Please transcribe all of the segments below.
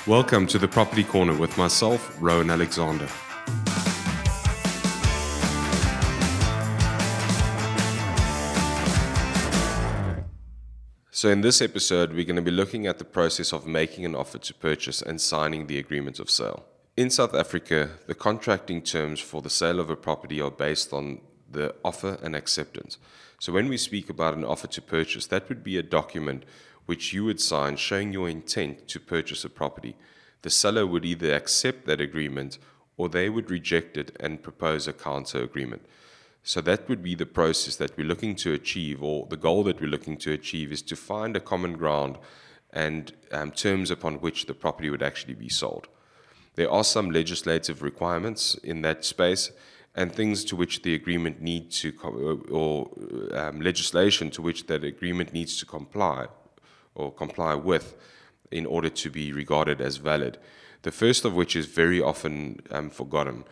Welcome to the Property Corner with myself, Rowan Alexander. So in this episode, we're going to be looking at the process of making an offer to purchase and signing the agreement of sale. In South Africa, the contracting terms for the sale of a property are based on the offer and acceptance. So when we speak about an offer to purchase, that would be a document which you would sign showing your intent to purchase a property. The seller would either accept that agreement or they would reject it and propose a counter agreement. So that would be the process that we're looking to achieve, or the goal that we're looking to achieve is to find a common ground and terms upon which the property would actually be sold. There are some legislative requirements in that space and things to which the agreement needs to, legislation to which that agreement needs to comply with in order to be regarded as valid. The first of which is very often forgotten.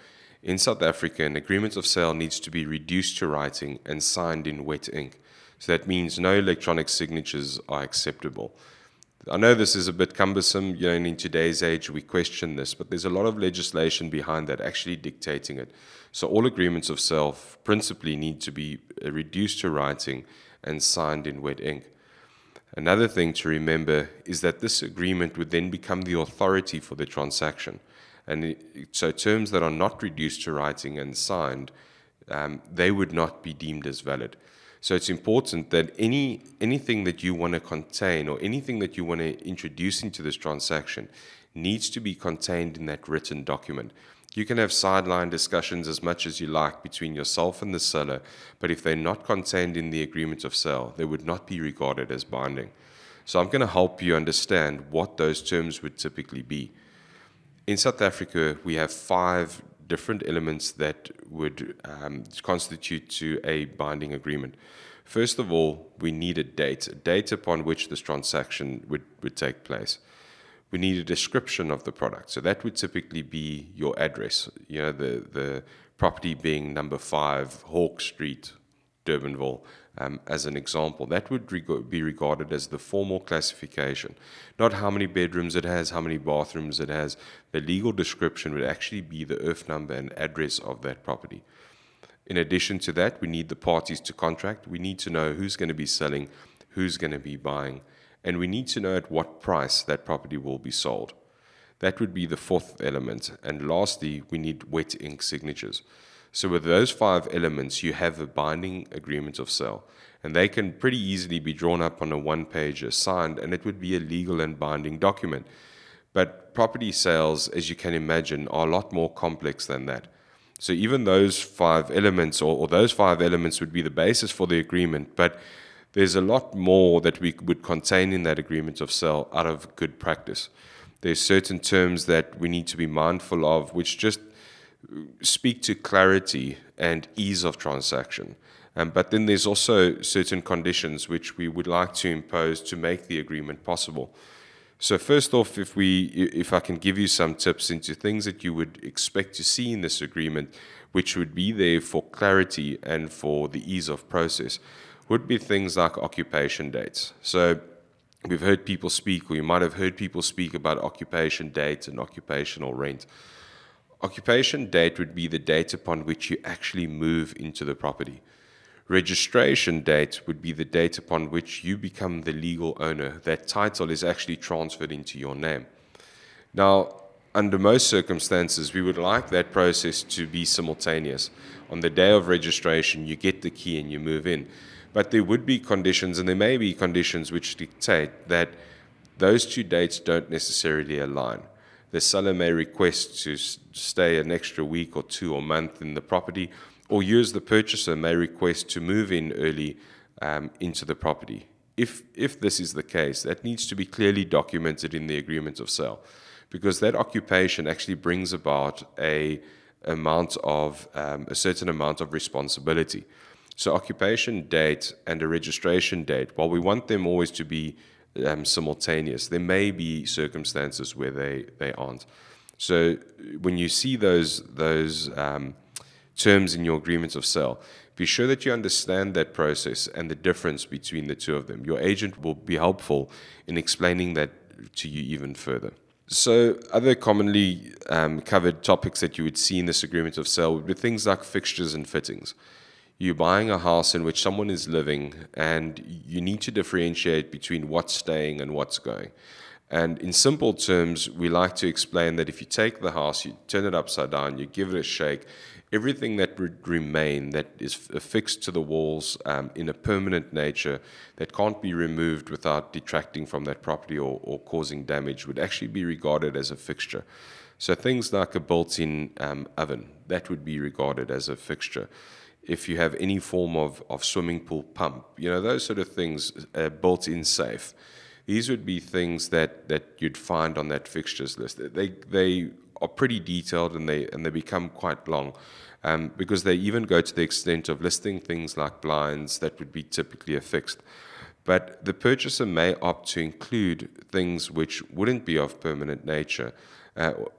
In South Africa, an agreement of sale needs to be reduced to writing and signed in wet ink. So that means no electronic signatures are acceptable. I know this is a bit cumbersome, and in today's age we question this, but there's a lot of legislation behind that actually dictating it. So all agreements of sale principally need to be reduced to writing and signed in wet ink. Another thing to remember is that this agreement would then become the authority for the transaction. And so terms that are not reduced to writing and signed, they would not be deemed as valid. So it's important that anything that you want to contain or anything that you want to introduce into this transaction needs to be contained in that written document. You can have sideline discussions as much as you like between yourself and the seller, but if they're not contained in the agreement of sale, they would not be regarded as binding. So I'm going to help you understand what those terms would typically be. In South Africa, we have 5 different elements that would constitute to a binding agreement. First of all, we need a date upon which this transaction would take place. We need a description of the product. So that would typically be your address, the property being number 5, Hawk Street, Durbanville, as an example. That would be regarded as the formal classification. Not how many bedrooms it has, how many bathrooms it has. The legal description would actually be the earth number and address of that property. In addition to that, we need the parties to contract. We need to know who's going to be selling, who's going to be buying, and we need to know at what price that property will be sold. That would be the 4th element. And lastly, we need wet ink signatures. So with those 5 elements, you have a binding agreement of sale. And they can pretty easily be drawn up on a 1-pager, signed, and it would be a legal and binding document. But property sales, as you can imagine, are a lot more complex than that. So even those 5 elements, or those 5 elements would be the basis for the agreement, but there's a lot more that we would contain in that agreement of sale out of good practice. There's certain terms that we need to be mindful of, which just speak to clarity and ease of transaction. But then there's also certain conditions which we would like to impose to make the agreement possible. So first off, if I can give you some tips into things that you would expect to see in this agreement, which would be there for clarity and for the ease of process, would be things like occupation dates. So we've heard people speak, or you might have heard people speak about occupation date and occupational rent. Occupation date would be the date upon which you actually move into the property. Registration date would be the date upon which you become the legal owner. That title is actually transferred into your name. Now, under most circumstances, we would like that process to be simultaneous. On the day of registration, you get the key and you move in. But there would be conditions, and there may be conditions which dictate that those 2 dates don't necessarily align. The seller may request to stay an extra week or 2 or month in the property, or you as the purchaser may request to move in early into the property. If this is the case, that needs to be clearly documented in the agreement of sale, because that occupation actually brings about a certain amount of responsibility. So occupation date and a registration date, while we want them always to be simultaneous, there may be circumstances where they aren't. So when you see those terms in your agreements of sale, be sure that you understand that process and the difference between the 2 of them. Your agent will be helpful in explaining that to you even further. So other commonly covered topics that you would see in this agreement of sale would be things like fixtures and fittings. You're buying a house in which someone is living, and you need to differentiate between what's staying and what's going. And in simple terms, we like to explain that if you take the house, you turn it upside down, you give it a shake, everything that would remain that is affixed to the walls in a permanent nature that can't be removed without detracting from that property or causing damage would actually be regarded as a fixture. So things like a built-in oven, that would be regarded as a fixture. If you have any form of swimming pool pump, those sort of things, a built-in safe, these would be things that you'd find on that fixtures list. They are pretty detailed, and they become quite long, because they even go to the extent of listing things like blinds that would be typically affixed. But the purchaser may opt to include things which wouldn't be of permanent nature,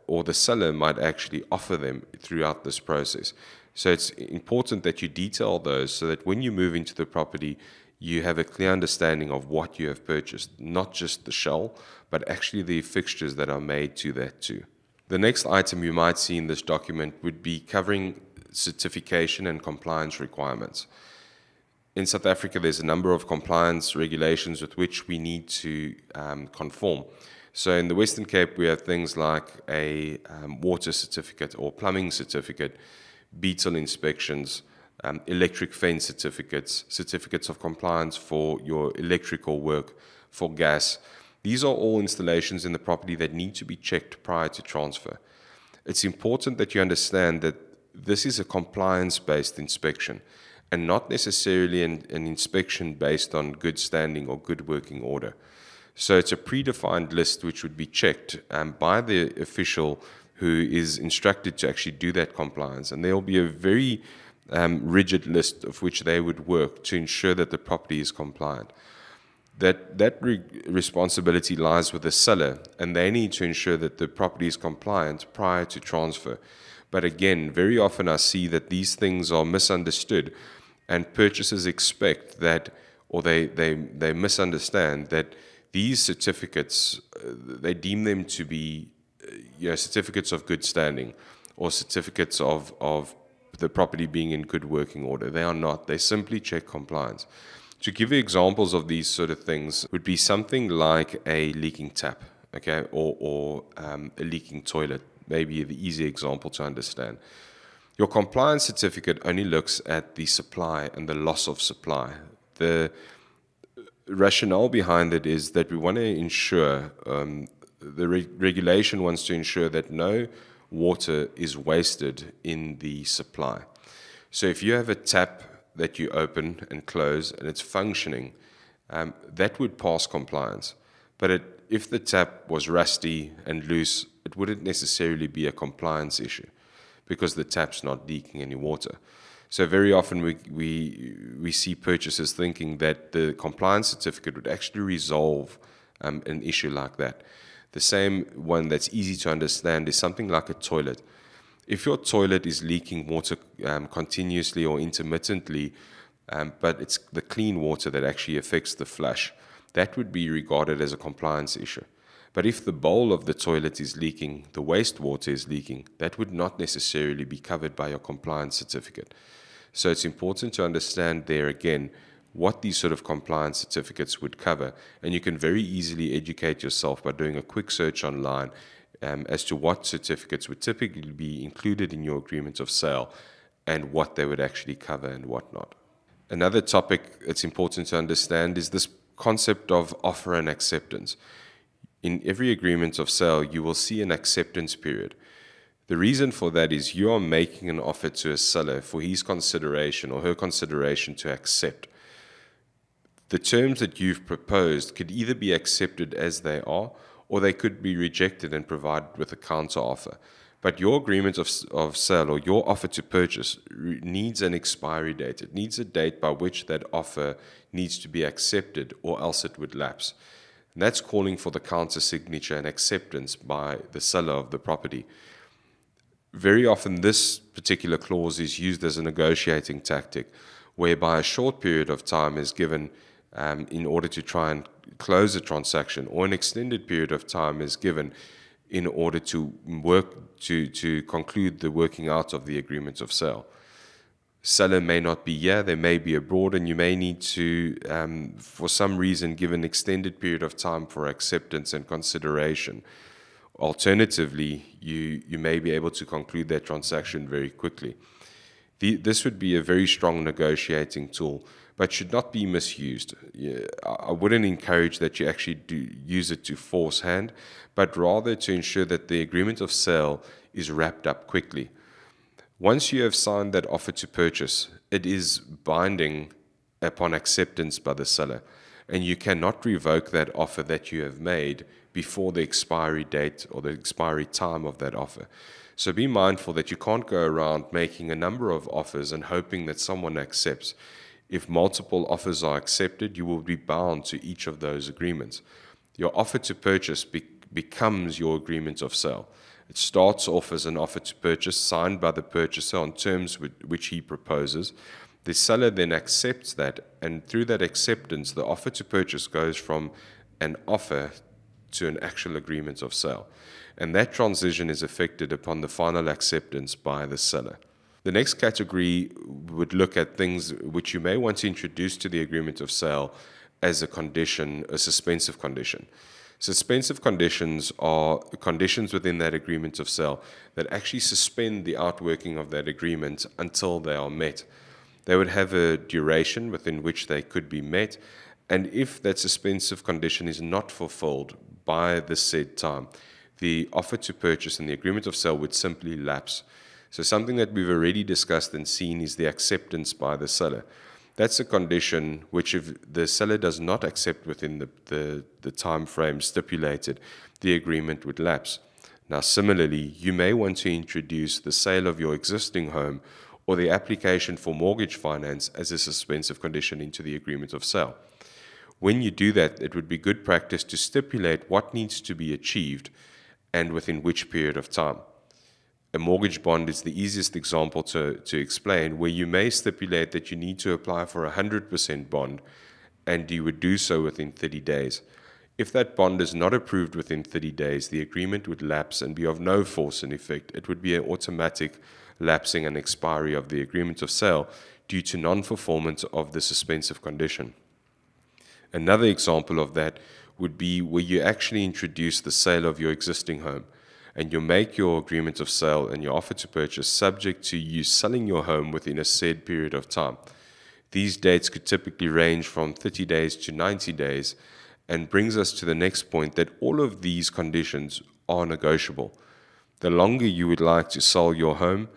or the seller might actually offer them throughout this process. So it's important that you detail those so that when you move into the property, you have a clear understanding of what you have purchased, not just the shell, but actually the fixtures that are made to that too. The next item you might see in this document would be covering certification and compliance requirements. In South Africa, there's a number of compliance regulations with which we need to conform. So in the Western Cape, we have things like a water certificate or plumbing certificate, beetle inspections, electric fence certificates, certificates of compliance for your electrical work, for gas. These are all installations in the property that need to be checked prior to transfer. It's important that you understand that this is a compliance-based inspection and not necessarily an inspection based on good standing or good working order. So it's a predefined list which would be checked by the official who is instructed to actually do that compliance. And there will be a very rigid list of which they would work to ensure that the property is compliant. That responsibility lies with the seller, and they need to ensure that the property is compliant prior to transfer. But again, very often I see that these things are misunderstood, and purchasers expect that, or they misunderstand that these certificates, they deem them to be certificates of good standing or certificates of the property being in good working order. They are not. They simply check compliance. To give you examples of these sort of things would be something like a leaking tap, okay, or a leaking toilet, maybe the easy example to understand. Your compliance certificate only looks at the supply and the loss of supply. The rationale behind it is that we want to ensure, the regulation wants to ensure that no water is wasted in the supply. So if you have a tap that you open and close and it's functioning, that would pass compliance. But if the tap was rusty and loose, it wouldn't necessarily be a compliance issue because the tap's not leaking any water. So very often we see purchasers thinking that the compliance certificate would actually resolve an issue like that. The same one that's easy to understand is something like a toilet. If your toilet is leaking water continuously or intermittently, but it's the clean water that actually affects the flush, that would be regarded as a compliance issue. But if the bowl of the toilet is leaking, the wastewater is leaking, that would not necessarily be covered by your compliance certificate. So it's important to understand there again what these sort of compliance certificates would cover, and you can very easily educate yourself by doing a quick search online as to what certificates would typically be included in your agreement of sale and what they would actually cover and what not. Another topic that's important to understand is this concept of offer and acceptance. In every agreement of sale, you will see an acceptance period. The reason for that is you are making an offer to a seller for his consideration or her consideration to accept. The terms that you've proposed could either be accepted as they are, or they could be rejected and provided with a counter offer. But your agreement of sale or your offer to purchase needs an expiry date. It needs a date by which that offer needs to be accepted, or else it would lapse. And that's calling for the counter signature and acceptance by the seller of the property. Very often this particular clause is used as a negotiating tactic, whereby a short period of time is given in order to try and close a transaction, or an extended period of time is given in order to work to conclude the working out of the agreement of sale. Seller may not be here, they may be abroad, and you may need to, for some reason, give an extended period of time for acceptance and consideration. Alternatively, you may be able to conclude that transaction very quickly. This would be a very strong negotiating tool, but should not be misused. I wouldn't encourage that you actually do use it to force hand, but rather to ensure that the agreement of sale is wrapped up quickly. Once you have signed that offer to purchase, it is binding upon acceptance by the seller, and you cannot revoke that offer that you have made before the expiry date or the expiry time of that offer. So be mindful that you can't go around making a number of offers and hoping that someone accepts. If multiple offers are accepted, you will be bound to each of those agreements. Your offer to purchase becomes your agreement of sale. It starts off as an offer to purchase signed by the purchaser on terms which he proposes. The seller then accepts that, and through that acceptance, the offer to purchase goes from an offer to an actual agreement of sale. And that transition is effected upon the final acceptance by the seller. The next category would look at things which you may want to introduce to the agreement of sale as a condition, a suspensive condition. Suspensive conditions are conditions within that agreement of sale that actually suspend the outworking of that agreement until they are met. They would have a duration within which they could be met, and if that suspensive condition is not fulfilled by the said time, the offer to purchase and the agreement of sale would simply lapse. So something that we've already discussed and seen is the acceptance by the seller. That's a condition which, if the seller does not accept within the time frame stipulated, the agreement would lapse. Now, similarly, you may want to introduce the sale of your existing home or the application for mortgage finance as a suspensive condition into the agreement of sale. When you do that, it would be good practice to stipulate what needs to be achieved and within which period of time. A mortgage bond is the easiest example to explain, where you may stipulate that you need to apply for a 100% bond, and you would do so within 30 days. If that bond is not approved within 30 days, the agreement would lapse and be of no force in effect. It would be an automatic lapsing and expiry of the agreement of sale due to non-performance of the suspensive condition. Another example of that would be where you actually introduce the sale of your existing home, and you make your agreement of sale and your offer to purchase subject to you selling your home within a said period of time. These dates could typically range from 30 days to 90 days, and brings us to the next point that all of these conditions are negotiable. The longer you would like to sell your home,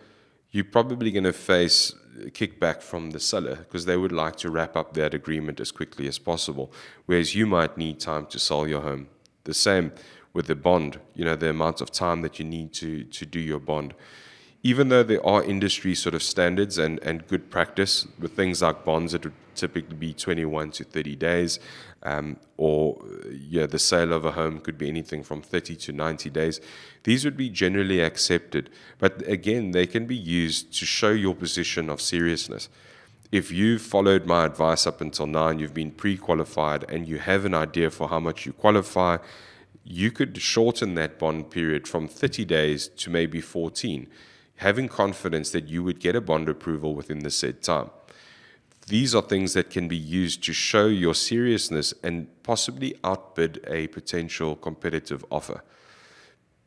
you're probably going to face kickback from the seller because they would like to wrap up that agreement as quickly as possible, whereas you might need time to sell your home. The same with the bond, the amount of time that you need to do your bond. Even though there are industry sort of standards and good practice with things like bonds, it would typically be 21 to 30 days, the sale of a home could be anything from 30 to 90 days. These would be generally accepted, but again, they can be used to show your position of seriousness. If you've followed my advice up until now and you've been pre-qualified and you have an idea for how much you qualify, you could shorten that bond period from 30 days to maybe 14, having confidence that you would get a bond approval within the said time. These are things that can be used to show your seriousness and possibly outbid a potential competitive offer.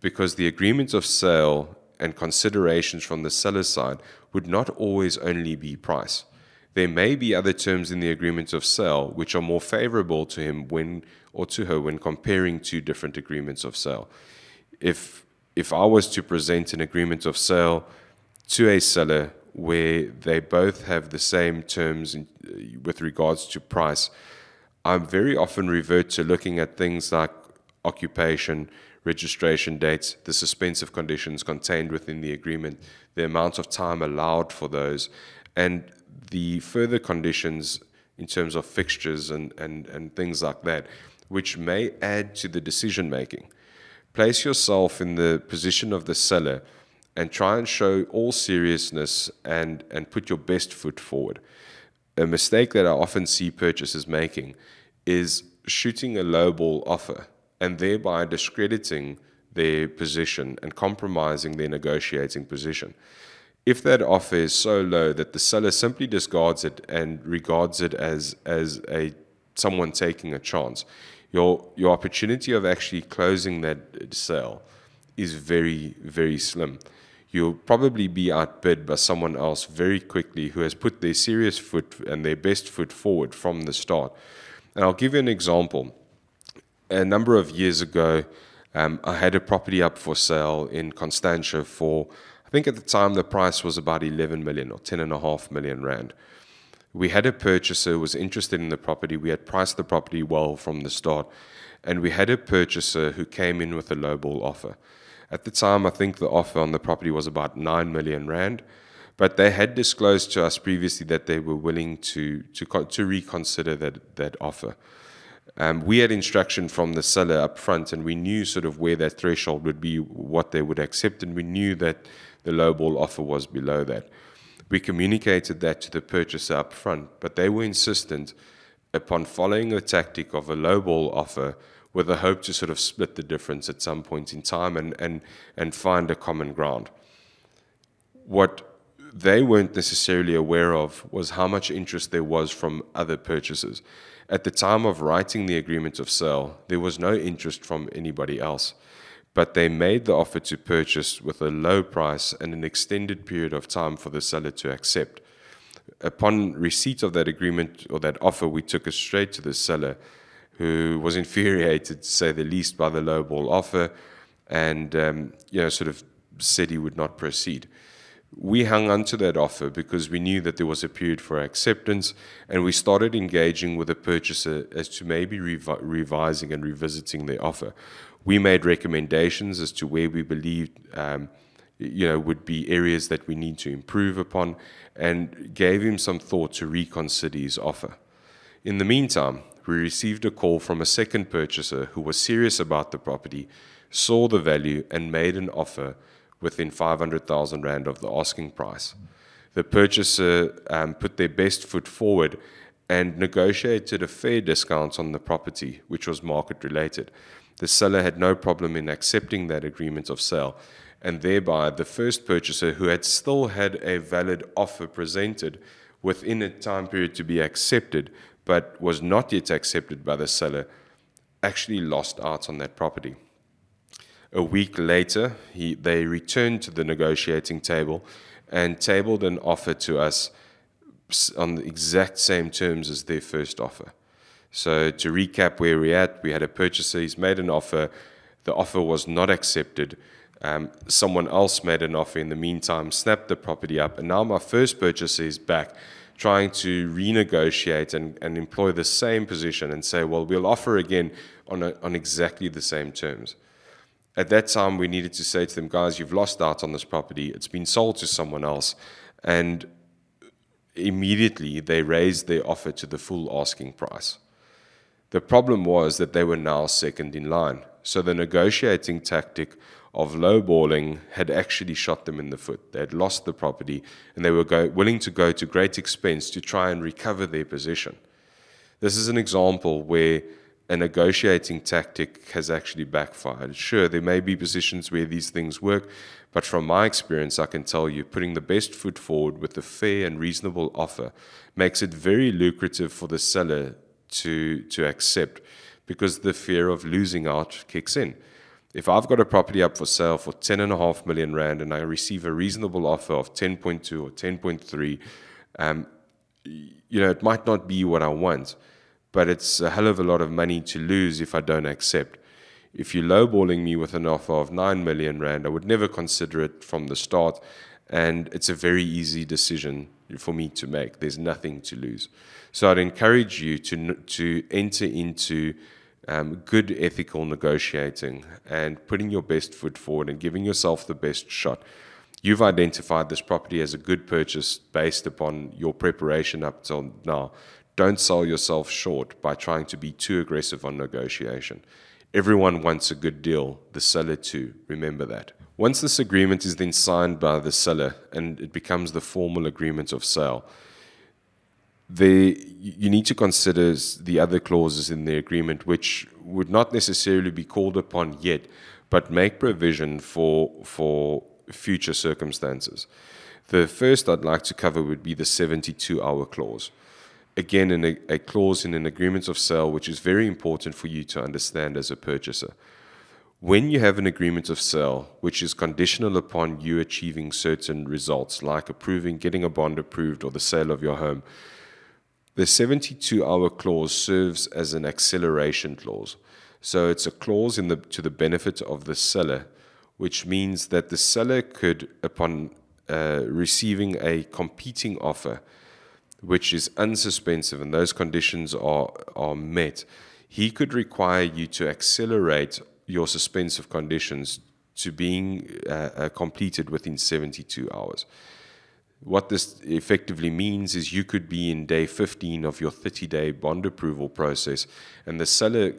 Because the agreements of sale and considerations from the seller's side would not always only be price. There may be other terms in the agreement of sale which are more favorable to him or to her when comparing two different agreements of sale. If I was to present an agreement of sale to a seller where they both have the same terms with regards to price, I very often revert to looking at things like occupation, registration dates, the suspensive conditions contained within the agreement, the amount of time allowed for those, and the further conditions in terms of fixtures and things like that, which may add to the decision making. Place yourself in the position of the seller and try and show all seriousness and put your best foot forward. A mistake that I often see purchasers making is shooting a lowball offer and thereby discrediting their position and compromising their negotiating position. If that offer is so low that the seller simply discards it and regards it as someone taking a chance, your opportunity of actually closing that sale is very, very slim. You'll probably be outbid by someone else very quickly who has put their serious foot and their best foot forward from the start. And I'll give you an example. A number of years ago, I had a property up for sale in Constantia for, I think at the time the price was about 11 million or 10.5 million rand. We had a purchaser who was interested in the property. We had priced the property well from the start. And we had a purchaser who came in with a lowball offer. At the time, I think the offer on the property was about 9 million rand. But they had disclosed to us previously that they were willing to reconsider that offer. We had instruction from the seller up front, and we knew sort of where that threshold would be, what they would accept, and we knew that the lowball offer was below that. We communicated that to the purchaser up front, but they were insistent upon following the tactic of a lowball offer with a hope to sort of split the difference at some point in time and find a common ground. What they weren't necessarily aware of was how much interest there was from other purchasers. At the time of writing the agreement of sale, there was no interest from anybody else, but they made the offer to purchase with a low price and an extended period of time for the seller to accept. Upon receipt of that agreement or that offer, we took it straight to the seller, who was infuriated, to say the least, by the lowball offer, and sort of said he would not proceed. We hung on to that offer because we knew that there was a period for acceptance, and we started engaging with the purchaser as to maybe revising and revisiting their offer. We made recommendations as to where we believed would be areas that we need to improve upon, and gave him some thought to reconsider his offer. In the meantime, we received a call from a second purchaser who was serious about the property, saw the value, and made an offer within 500,000 rand of the asking price. The purchaser put their best foot forward and negotiated a fair discount on the property, which was market related. The seller had no problem in accepting that agreement of sale, and thereby the first purchaser, who had still had a valid offer presented within a time period to be accepted, but was not yet accepted by the seller, actually lost out on that property. A week later, they returned to the negotiating table and tabled an offer to us on the exact same terms as their first offer. So to recap where we're at, we had a purchaser, he's made an offer, the offer was not accepted. Someone else made an offer in the meantime, snapped the property up, and now my first purchaser is back trying to renegotiate and employ the same position and say, well, we'll offer again on exactly the same terms. At that time, we needed to say to them, guys, you've lost out on this property. It's been sold to someone else. And immediately, they raised their offer to the full asking price. The problem was that they were now second in line. So the negotiating tactic of lowballing had actually shot them in the foot. They had lost the property, and they were willing to go to great expense to try and recover their position. This is an example where a negotiating tactic has actually backfired. Sure, there may be positions where these things work, but from my experience, I can tell you, putting the best foot forward with a fair and reasonable offer makes it very lucrative for the seller to accept, because the fear of losing out kicks in. If I've got a property up for sale for 10.5 million rand and I receive a reasonable offer of 10.2 or 10.3, it might not be what I want, but it's a hell of a lot of money to lose if I don't accept. If you're lowballing me with an offer of 9 million rand, I would never consider it from the start, and it's a very easy decision for me to make. There's nothing to lose. So I'd encourage you to enter into good ethical negotiating and putting your best foot forward and giving yourself the best shot. You've identified this property as a good purchase based upon your preparation up till now. Don't sell yourself short by trying to be too aggressive on negotiation. Everyone wants a good deal, the seller too. Remember that. Once this agreement is then signed by the seller and it becomes the formal agreement of sale, you need to consider the other clauses in the agreement which would not necessarily be called upon yet, but make provision for future circumstances. The first I'd like to cover would be the 72-hour clause. Again, a clause in an agreement of sale which is very important for you to understand as a purchaser. When you have an agreement of sale which is conditional upon you achieving certain results, like getting a bond approved or the sale of your home, the 72-hour clause serves as an acceleration clause. So it's a clause to the benefit of the seller, which means that the seller could, upon receiving a competing offer, which is unsuspensive, and those conditions are met, he could require you to accelerate your suspensive conditions to being completed within 72 hours. What this effectively means is you could be in day 15 of your 30-day bond approval process, and the seller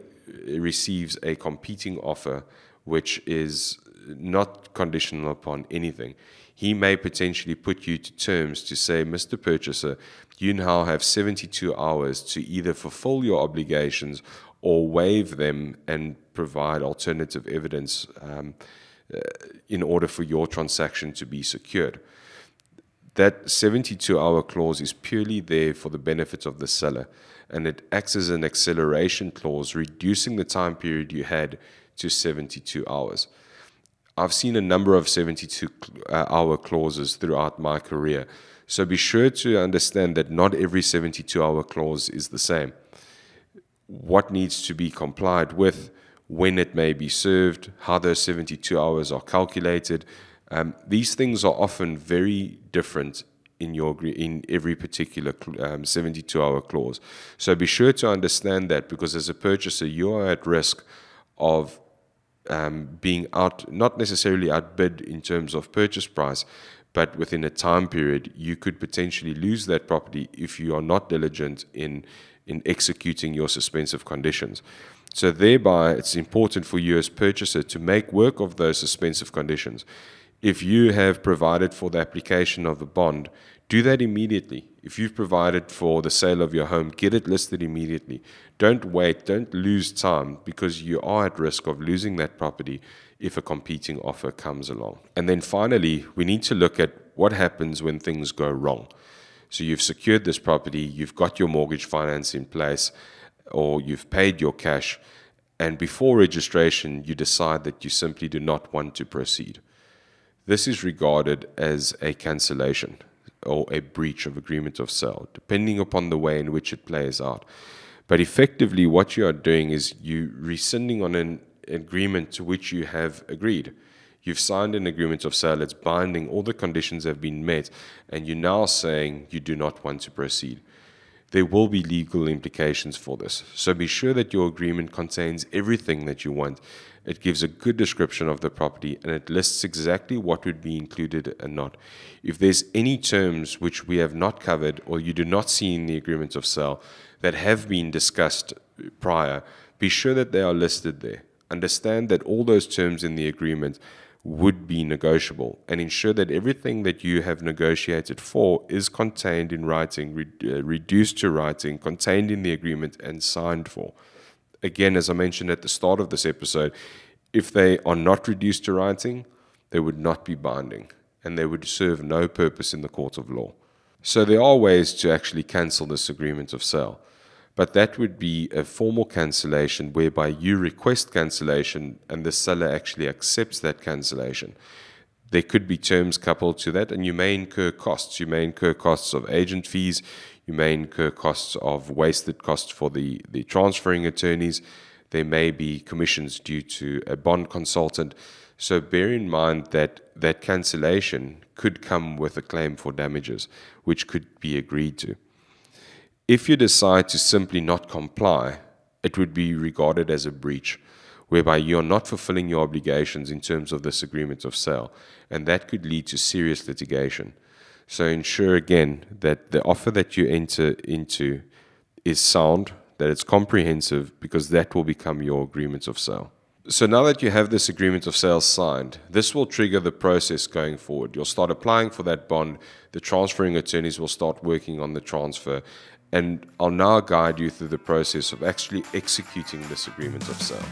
receives a competing offer which is not conditional upon anything. He may potentially put you to terms to say, Mr. Purchaser, you now have 72 hours to either fulfill your obligations or waive them and provide alternative evidence in order for your transaction to be secured. That 72-hour clause is purely there for the benefit of the seller, and it acts as an acceleration clause, reducing the time period you had to 72 hours. I've seen a number of 72-hour clauses throughout my career, so be sure to understand that not every 72-hour clause is the same. What needs to be complied with, when it may be served, how those 72 hours are calculated. These things are often very different in every particular 72-hour clause. So be sure to understand that, because as a purchaser, you are at risk of being not necessarily outbid in terms of purchase price, but within a time period, you could potentially lose that property if you are not diligent in executing your suspensive conditions. So thereby, it's important for you as purchaser to make work of those suspensive conditions. If you have provided for the application of a bond, do that immediately. If you've provided for the sale of your home, get it listed immediately. Don't wait, don't lose time, because you are at risk of losing that property if a competing offer comes along. And then finally, we need to look at what happens when things go wrong. So you've secured this property, you've got your mortgage finance in place, or you've paid your cash, and before registration, you decide that you simply do not want to proceed. This is regarded as a cancellation or a breach of agreement of sale, depending upon the way in which it plays out. But effectively, what you are doing is you rescinding on an agreement to which you have agreed. You've signed an agreement of sale, it's binding, all the conditions have been met, and you're now saying you do not want to proceed. There will be legal implications for this. So be sure that your agreement contains everything that you want. It gives a good description of the property, and it lists exactly what would be included and not. If there's any terms which we have not covered or you do not see in the agreement of sale that have been discussed prior, be sure that they are listed there. Understand that all those terms in the agreement would be negotiable, and ensure that everything that you have negotiated for is contained in writing, reduced to writing, contained in the agreement, and signed for. Again, as I mentioned at the start of this episode, if they are not reduced to writing, they would not be binding, and they would serve no purpose in the court of law. So there are ways to actually cancel this agreement of sale, but that would be a formal cancellation whereby you request cancellation and the seller actually accepts that cancellation. There could be terms coupled to that, and you may incur costs. You may incur costs of agent fees. You may incur costs of wasted costs for the transferring attorneys. There may be commissions due to a bond consultant. So bear in mind that that cancellation could come with a claim for damages, which could be agreed to. If you decide to simply not comply, it would be regarded as a breach, whereby you are not fulfilling your obligations in terms of this agreement of sale, and that could lead to serious litigation. So ensure again that the offer that you enter into is sound, that it's comprehensive, because that will become your agreement of sale. So now that you have this agreement of sale signed, this will trigger the process going forward. You'll start applying for that bond, the transferring attorneys will start working on the transfer, and I'll now guide you through the process of actually executing this agreement of sale.